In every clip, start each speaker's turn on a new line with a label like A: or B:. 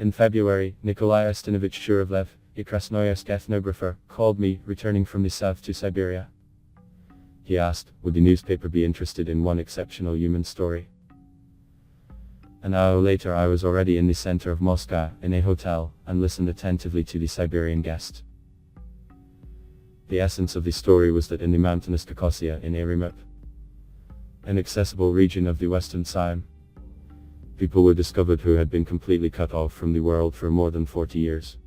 A: In February, Nikolai Astinovich Shuravlev, a Krasnoyarsk ethnographer, called me, returning from the south to Siberia. He asked, would the newspaper be interested in one exceptional human story? An hour later I was already in the center of Moscow, in a hotel, and listened attentively to the Siberian guest. The essence of the story was that in the mountainous Khakassia, in a remote, inaccessible region of the Western Sayan, people were discovered who had been completely cut off from the world for more than 40 years.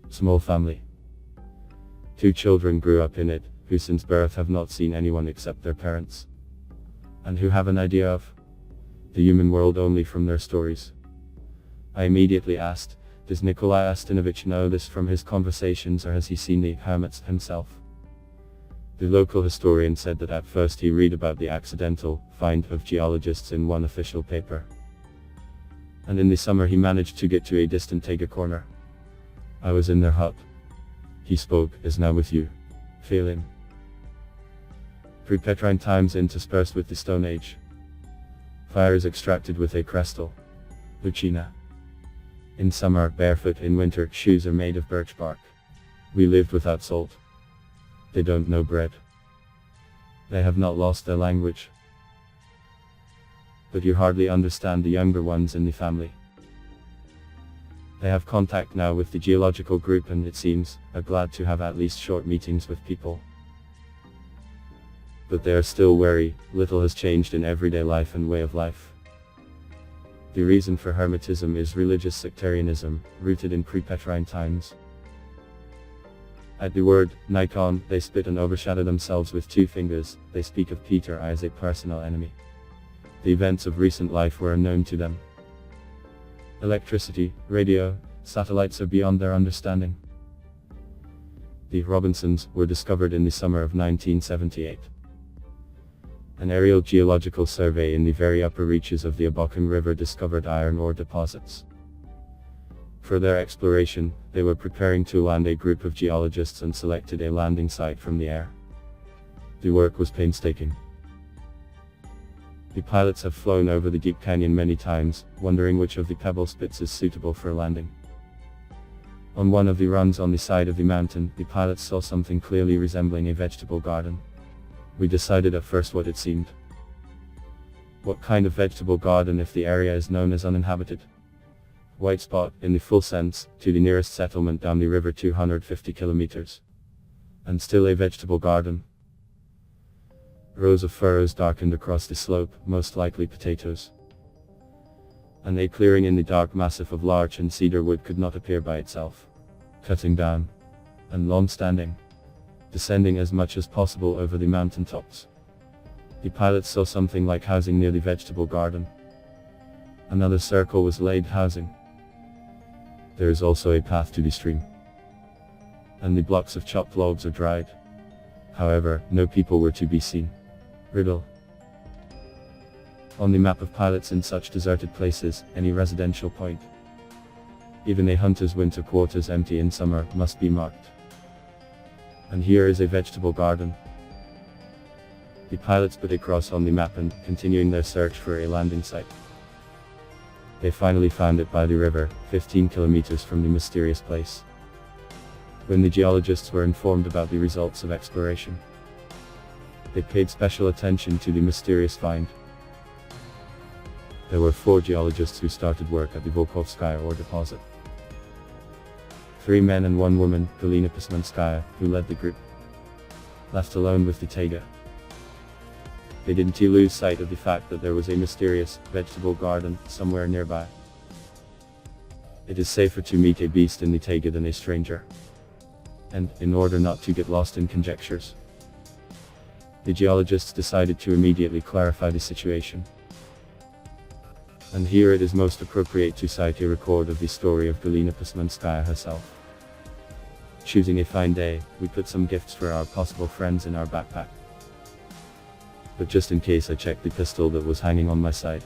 A: Small family. 2 children grew up in it, who since birth have not seen anyone except their parents, and who have an idea of the human world only from their stories. I immediately asked, does Nikolai Astinovich know this from his conversations, or has he seen the hermits himself? The local historian said that at first he read about the accidental find of geologists in one official paper, and in the summer he managed to get to a distant taiga corner. I was in their hut. He spoke, is now with you. Feeling. Pre-Petrine times interspersed with the Stone Age. Fire is extracted with a crystal. Lucina. In summer, barefoot, in winter, shoes are made of birch bark. We lived without salt. They don't know bread. They have not lost their language. But you hardly understand the younger ones in the family. They have contact now with the geological group and, it seems, are glad to have at least short meetings with people. But they are still wary. Little has changed in everyday life and way of life. The reason for hermetism is religious sectarianism, rooted in pre-Petrine times. At the word Nikon, they spit and overshadow themselves with 2 fingers. They speak of Peter I as a personal enemy. The events of recent life were unknown to them. Electricity, radio, satellites are beyond their understanding. The Robinsons were discovered in the summer of 1978. An aerial geological survey in the very upper reaches of the Abokan River discovered iron ore deposits. For their exploration, they were preparing to land. A group of geologists and selected a landing site from the air. The work was painstaking. The pilots have flown over the deep canyon many times, wondering which of the pebble spits is suitable for landing. On one of the runs on the side of the mountain, the pilots saw something clearly resembling a vegetable garden. We decided at first what it seemed. What kind of vegetable garden if the area is known as uninhabited? White spot, in the full sense, to the nearest settlement down the river 250 kilometers. And still a vegetable garden. Rows of furrows darkened across the slope, most likely potatoes. And a clearing in the dark massif of larch and cedar wood could not appear by itself. Cutting down. And long-standing. Descending as much as possible over the mountain tops. The pilots saw something like housing near the vegetable garden. Another circle was laid housing. There is also a path to the stream. And the blocks of chopped logs are dried. However, no people were to be seen. Riddle. On the map of pilots in such deserted places, any residential point, even a hunter's winter quarters empty in summer, must be marked. And here is a vegetable garden. The pilots put a cross on the map and, continuing their search for a landing site, they finally found it by the river, 15 kilometers from the mysterious place. When the geologists were informed about the results of exploration, they paid special attention to the mysterious find. There were 4 geologists who started work at the Volkovskaya ore deposit. 3 men and 1 woman, Galina Pismanskaya, who led the group, left alone with the taiga. They didn't lose sight of the fact that there was a mysterious vegetable garden somewhere nearby. It is safer to meet a beast in the taiga than a stranger. And, in order not to get lost in conjectures, the geologists decided to immediately clarify the situation. And here it is most appropriate to cite a record of the story of Galina Pismanskaya herself. Choosing a fine day, we put some gifts for our possible friends in our backpack. But just in case, I checked the pistol that was hanging on my side.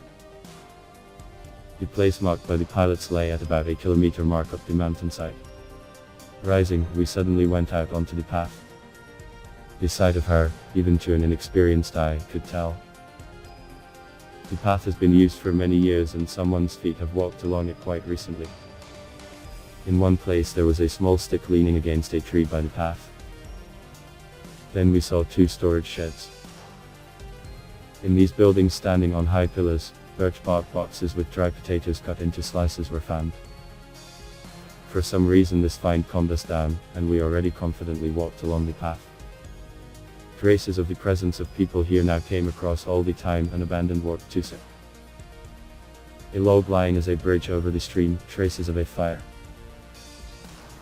A: The place marked by the pilots lay at about a kilometer mark up the mountainside. Rising, we suddenly went out onto the path. The sight of her, even to an inexperienced eye, could tell. The path has been used for many years and someone's feet have walked along it quite recently. In one place there was a small stick leaning against a tree by the path. Then we saw 2 storage sheds. In these buildings, standing on high pillars, birch bark boxes with dry potatoes cut into slices were found. For some reason this find calmed us down, and we already confidently walked along the path. Traces of the presence of people here now came across all the time: an abandoned warp tusuk, a log lying as a bridge over the stream, traces of a fire.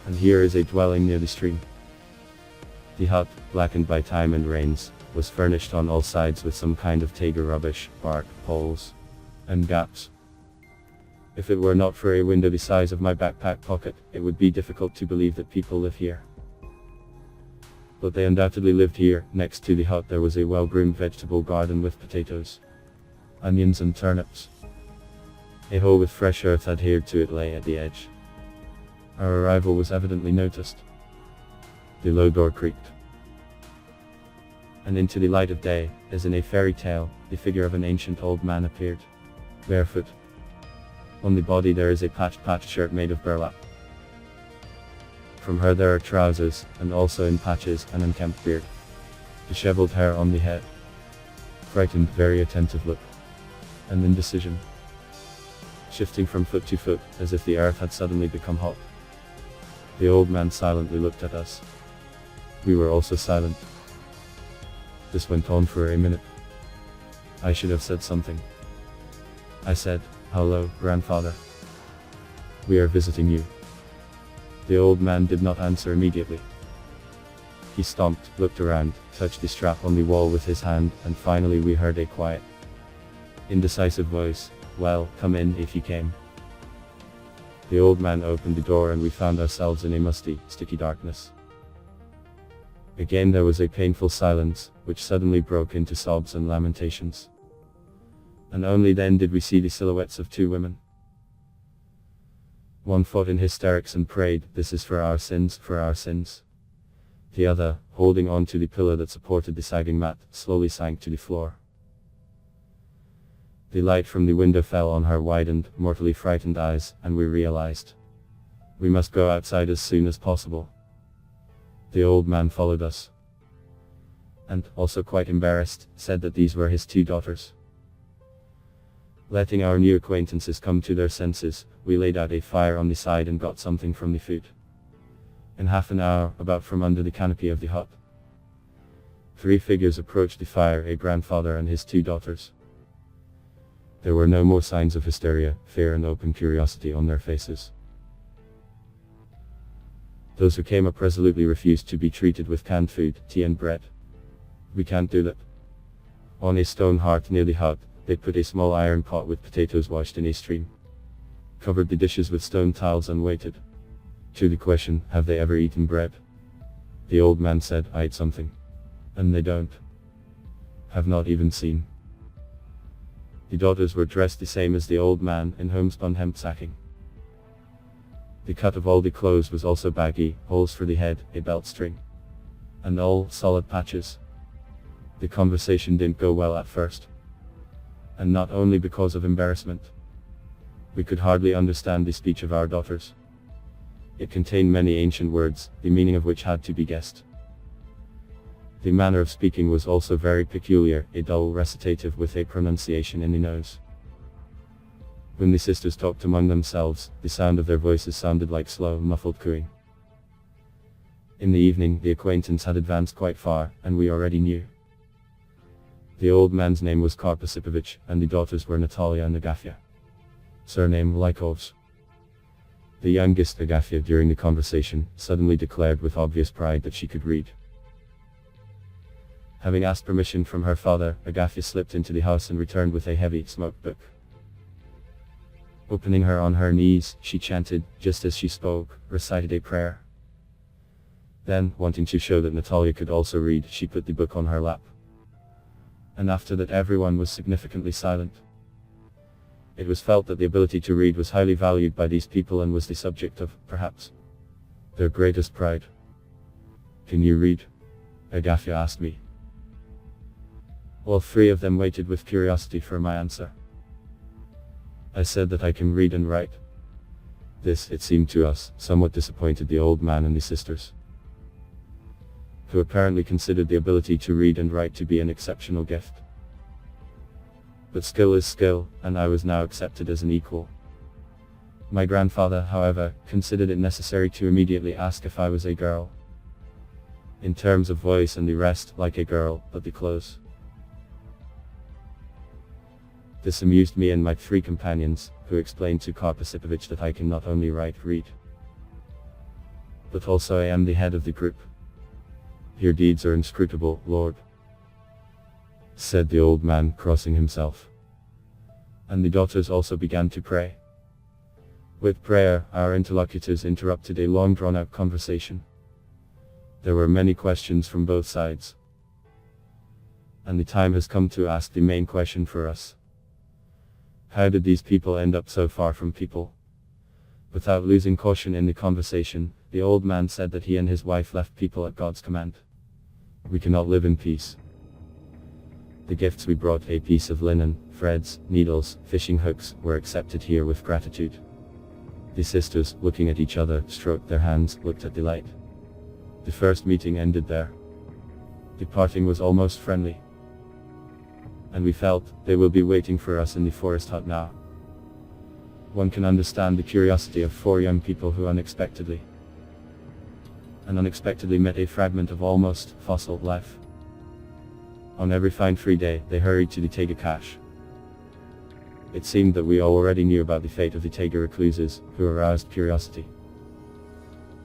A: And here is a dwelling near the stream. The hut, blackened by time and rains, was furnished on all sides with some kind of taiga rubbish, bark, poles, and gaps. If it were not for a window the size of my backpack pocket, it would be difficult to believe that people live here. But they undoubtedly lived here. Next to the hut there was a well-groomed vegetable garden with potatoes, onions and turnips. A hole with fresh earth adhered to it lay at the edge. Our arrival was evidently noticed. The low door creaked, and into the light of day, as in a fairy tale, the figure of an ancient old man appeared, barefoot. On the body there is a patched shirt made of burlap. From her there are trousers, and also in patches, an unkempt beard, disheveled hair on the head, frightened, very attentive look, and indecision, shifting from foot to foot, as if the earth had suddenly become hot. The old man silently looked at us. We were also silent. This went on for a minute. I should have said something. I said, "Hello, grandfather. We are visiting you." The old man did not answer immediately. He stomped, looked around, touched the strap on the wall with his hand, and finally we heard a quiet, indecisive voice, "Well, come in if you came." The old man opened the door and we found ourselves in a musty, sticky darkness. Again there was a painful silence, which suddenly broke into sobs and lamentations. And only then did we see the silhouettes of 2 women. One fought in hysterics and prayed, "This is for our sins, for our sins." The other, holding on to the pillar that supported the sagging mat, slowly sank to the floor. The light from the window fell on her widened, mortally frightened eyes, and we realized we must go outside as soon as possible. The old man followed us, and, also quite embarrassed, said that these were his 2 daughters. Letting our new acquaintances come to their senses, we laid out a fire on the side and got something from the food. In half an hour, about from under the canopy of the hut, 3 figures approached the fire: a grandfather and his 2 daughters. There were no more signs of hysteria, fear and open curiosity on their faces. Those who came up resolutely refused to be treated with canned food, tea and bread. "We can't do that." On a stone hearth near the hut, they put a small iron pot with potatoes washed in a stream, covered the dishes with stone tiles and waited. To the question, "Have they ever eaten bread?" the old man said, "I ate something. And they don't. Have not even seen." The daughters were dressed the same as the old man, in homespun hemp sacking. The cut of all the clothes was also baggy, holes for the head, a belt string, and all solid patches. The conversation didn't go well at first. And not only because of embarrassment. We could hardly understand the speech of our daughters. It contained many ancient words, the meaning of which had to be guessed. The manner of speaking was also very peculiar, a dull recitative with a pronunciation in the nose. When the sisters talked among themselves, the sound of their voices sounded like slow, muffled cooing. In the evening, the acquaintance had advanced quite far, and we already knew. The old man's name was Karp Lykov, and the daughters were Natalia and Agafya. Surname Lykovs. The youngest, Agafya, during the conversation, suddenly declared with obvious pride that she could read. Having asked permission from her father, Agafya slipped into the house and returned with a heavy, smoked book. Opening her on her knees, she chanted, just as she spoke, recited a prayer. Then, wanting to show that Natalia could also read, she put the book on her lap. And after that everyone was significantly silent. It was felt that the ability to read was highly valued by these people and was the subject of, perhaps, their greatest pride. "Can you read?" Agafya asked me. All 3 of them waited with curiosity for my answer. I said that I can read and write. This, it seemed to us, somewhat disappointed the old man and the sisters, who apparently considered the ability to read and write to be an exceptional gift. But skill is skill, and I was now accepted as an equal. My grandfather, however, considered it necessary to immediately ask if I was a girl. In terms of voice and the rest, like a girl, but the clothes. This amused me and my 3 companions, who explained to Karp that I can not only write, read, but also I am the head of the group. Your deeds are inscrutable, Lord, said the old man, crossing himself. And the daughters also began to pray. With prayer, our interlocutors interrupted a long drawn-out conversation. There were many questions from both sides. And the time has come to ask the main question for us. How did these people end up so far from people? Without losing caution in the conversation, the old man said that he and his wife left people at God's command. We cannot live in peace. The gifts we brought, a piece of linen, threads, needles, fishing hooks, were accepted here with gratitude. The sisters, looking at each other, stroked their hands, looked at the light. The first meeting ended there. The parting was almost friendly. And we felt, they will be waiting for us in the forest hut now. One can understand the curiosity of 4 young people who unexpectedly met a fragment of almost fossil life. On every fine free day, they hurried to the taiga cache. It seemed that we already knew about the fate of the taiga recluses, who aroused curiosity,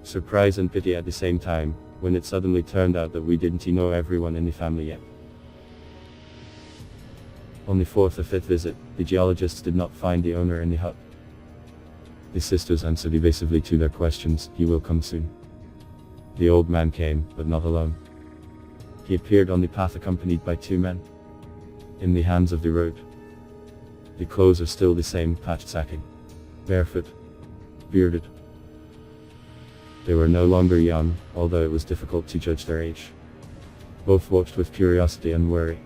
A: surprise and pity at the same time, when it suddenly turned out that we didn't know everyone in the family yet. On the 4th or 5th visit, the geologists did not find the owner in the hut. The sisters answered evasively to their questions, he will come soon. The old man came, but not alone. He appeared on the path accompanied by 2 men. In the hands of the road. The clothes are still the same, patched sacking. Barefoot. Bearded. They were no longer young, although it was difficult to judge their age. Both watched with curiosity and worry.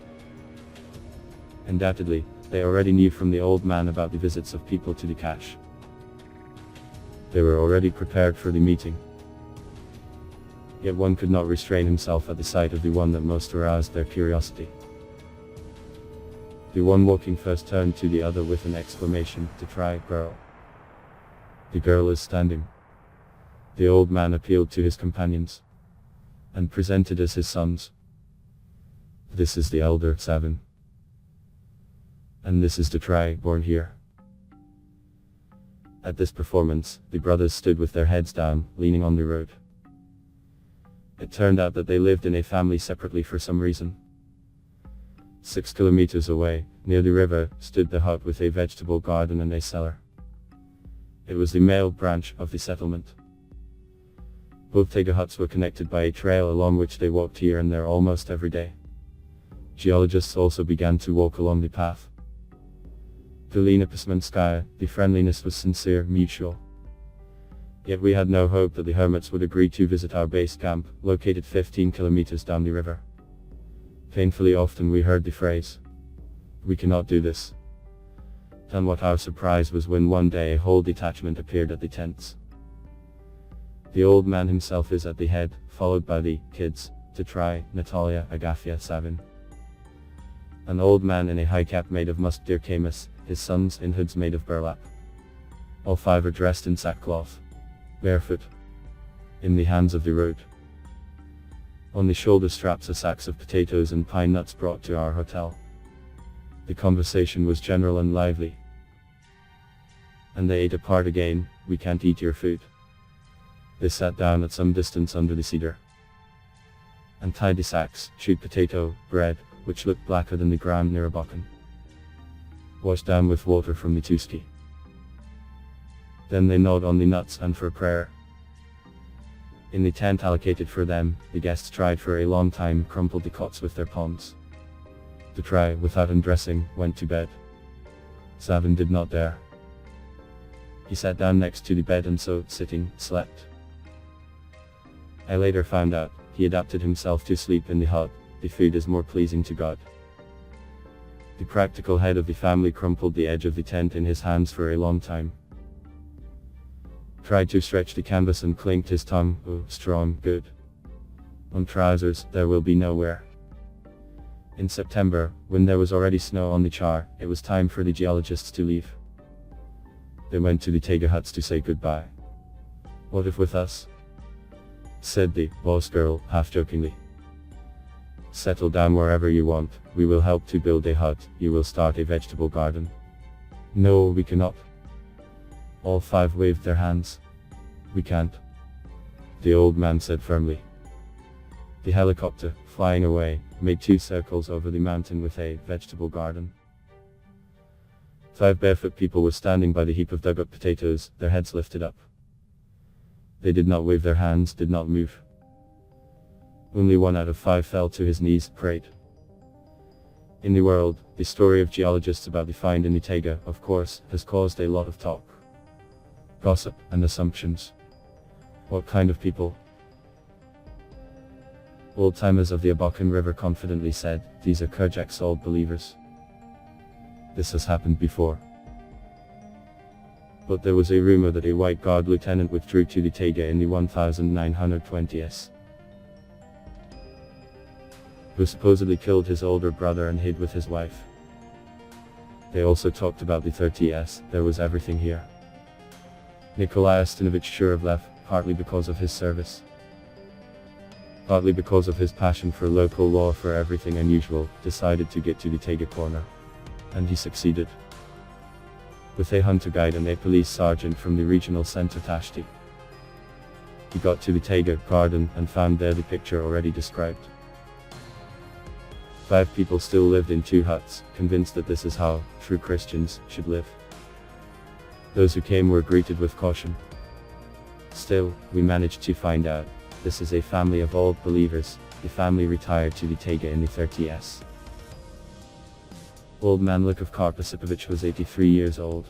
A: Undoubtedly, they already knew from the old man about the visits of people to the cache. They were already prepared for the meeting. Yet one could not restrain himself at the sight of the one that most aroused their curiosity. The one walking first turned to the other with an exclamation, to try, girl. The girl is standing. The old man appealed to his companions, and presented as his sons. This is the elder, Savvin. And this is Dimitriy, born here. At this performance, the brothers stood with their heads down, leaning on the road. It turned out that they lived in a family separately for some reason. 6 kilometers away, near the river, stood the hut with a vegetable garden and a cellar. It was the male branch of the settlement. Both taiga huts were connected by a trail along which they walked here and there almost every day. Geologists also began to walk along the path. The friendliness was sincere, mutual. Yet we had no hope that the hermits would agree to visit our base camp, located 15 kilometers down the river. Painfully often we heard the phrase, "We cannot do this." And what our surprise was when one day a whole detachment appeared at the tents. The old man himself is at the head, followed by the kids, Dimitriy, Natalia, Agafya, Savvin. An old man in a high cap made of musk deer camas, his sons in hoods made of burlap. All 5 are dressed in sackcloth, barefoot, in the hands of the road. On the shoulder straps are sacks of potatoes and pine nuts brought to our hotel. The conversation was general and lively. And they ate apart again, "We can't eat your food." They sat down at some distance under the cedar, and tied the sacks, chewed potato, bread, which looked blacker than the ground near a bokken, washed down with water from the tuski. Then they gnawed on the nuts and for prayer. In the tent allocated for them, the guests tried for a long time, crumpled the cots with their palms. Dimitriy, without undressing, went to bed. Savvin did not dare. He sat down next to the bed and so, sitting, slept. I later found out, he adapted himself to sleep in the hut. The food is more pleasing to God. The practical head of the family crumpled the edge of the tent in his hands for a long time. tried to stretch the canvas and clinked his tongue. Oh, strong, good. On trousers, there will be nowhere. In September, when there was already snow on the char, it was time for the geologists to leave. They went to the taiga huts to say goodbye. What if with us? Said the boss girl, half-jokingly. Settle down wherever you want, we will help to build a hut, you will start a vegetable garden. No, we cannot. All five waved their hands. We can't. The old man said firmly. The helicopter, flying away, made 2 circles over the mountain with a vegetable garden. 5 barefoot people were standing by the heap of dug-up potatoes, their heads lifted up. They did not wave their hands, did not move. Only 1 out of 5 fell to his knees, prayed. In the world, the story of geologists about the find in the taiga, of course, has caused a lot of talk, gossip, and assumptions. What kind of people? Old-timers of the Abakan River confidently said, these are Kerjak's old believers. This has happened before. But there was a rumor that a white guard lieutenant withdrew to the taiga in the 1920s, who supposedly killed his older brother and hid with his wife. They also talked about the 30s, there was everything here. Nikolai Astanovich Shurov left, partly because of his service, partly because of his passion for local law, for everything unusual, decided to get to the taiga corner. And he succeeded. With a hunter guide and a police sergeant from the regional center Tashti. He got to the taiga garden and found there the picture already described. 5 people still lived in 2 huts, convinced that this is how true Christians should live. Those who came were greeted with caution. Still, we managed to find out, this is a family of old believers, the family retired to the taiga in the 30s. Old man Lykov Karp Lykov was 83 years old.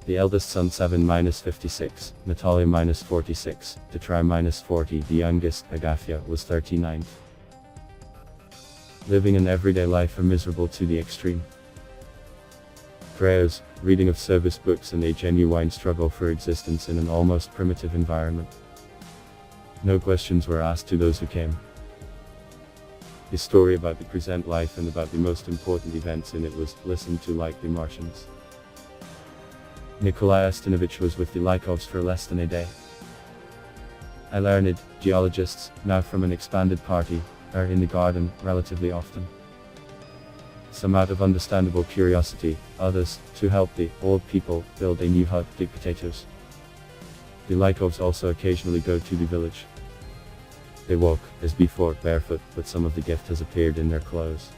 A: The eldest son Savvin -56, Natalia -46, Dimitriy -40, the youngest, Agafya, was 39. Living an everyday life are miserable to the extreme. Prayers, reading of service books, and a genuine struggle for existence in an almost primitive environment. No questions were asked to those who came. The story about the present life and about the most important events in it was listened to like the Martians. Nikolai Astanovich was with the Lykovs for less than a day. I learned, geologists, now from an expanded party, are in the garden, relatively often. Some out of understandable curiosity, others, to help the old people build a new hut, dig potatoes. The Lykovs also occasionally go to the village. They walk, as before, barefoot, but some of the gift has appeared in their clothes.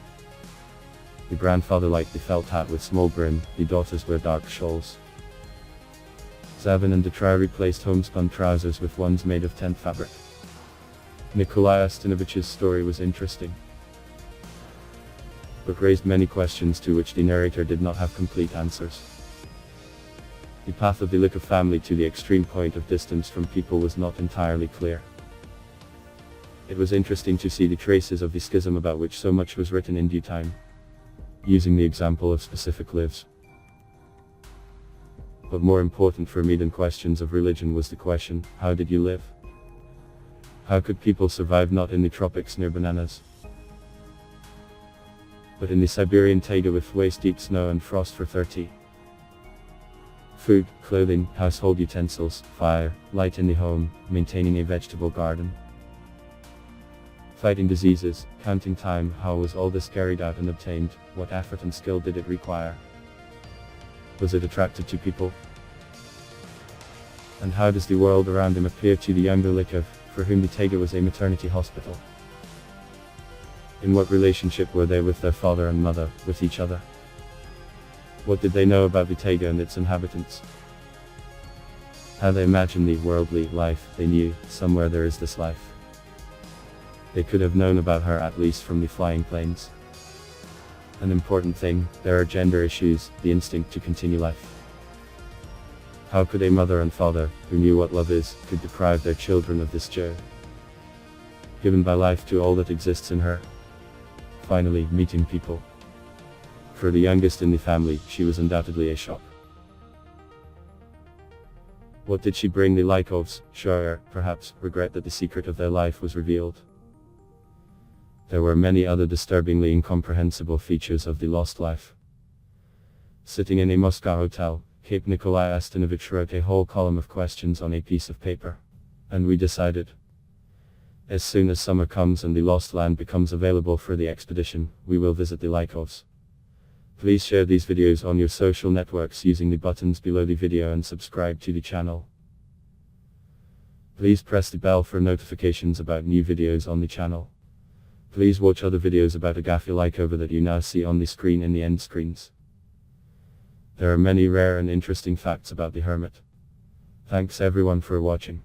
A: The grandfather liked the felt hat with small brim, the daughters wear dark shawls. Savvin and Dimitriy replaced homespun trousers with ones made of tent fabric. Nikolai Astanovich's story was interesting, but raised many questions to which the narrator did not have complete answers. The path of the Lykov family to the extreme point of distance from people was not entirely clear. It was interesting to see the traces of the schism about which so much was written in due time, using the example of specific lives. But more important for me than questions of religion was the question, how did you live? How could people survive not in the tropics near bananas, but in the Siberian taiga with waist-deep snow and frost for 30? Food, clothing, household utensils, fire, light in the home, maintaining a vegetable garden. Fighting diseases, counting time, how was all this carried out and obtained, what effort and skill did it require? Was it attractive to people? And how does the world around him appear to the younger Lykov, for whom the taiga was a maternity hospital? In what relationship were they with their father and mother, with each other? What did they know about the taiga and its inhabitants? How they imagined the worldly life. They knew, somewhere there is this life. They could have known about her at least from the flying planes. An important thing, there are gender issues, the instinct to continue life. How could a mother and father, who knew what love is, could deprive their children of this joy, given by life to all that exists in her? Finally, meeting people. For the youngest in the family, she was undoubtedly a shock. What did she bring the Lykovs? Sure, perhaps, regret that the secret of their life was revealed. There were many other disturbingly incomprehensible features of the lost life. Sitting in a Moscow hotel, Cape Nikolai Astanovich wrote a whole column of questions on a piece of paper. And we decided. As soon as summer comes and the lost land becomes available for the expedition, we will visit the Lykovs. Please share these videos on your social networks using the buttons below the video and subscribe to the channel. Please press the bell for notifications about new videos on the channel. Please watch other videos about Agafia Lykova that you now see on the screen in the end screens. There are many rare and interesting facts about the Hermit. Thanks everyone for watching.